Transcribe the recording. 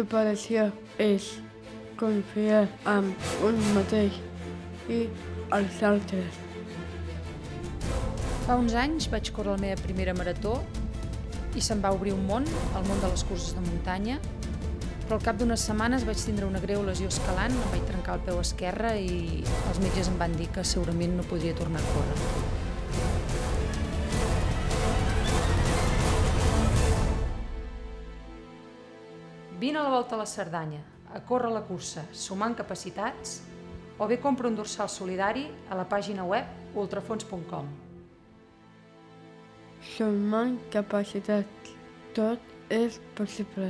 superació és confiar en un mateix i els altres. Fa uns anys vaig córrer la meva primera marató i se'm va obrir un món, el món de les curses de muntanya, però al cap d'unes setmanes vaig tindre una greu lesió escalant, em vaig trencar el peu esquerre i els metges em van dir que segurament no podria tornar a córrer. Vine a la Volta a la Cerdanya, a córrer la cursa, sumant capacitats, o bé compra un dorsal solidari a la pàgina web ultrafons.com. Sumant capacitats, tot és possible.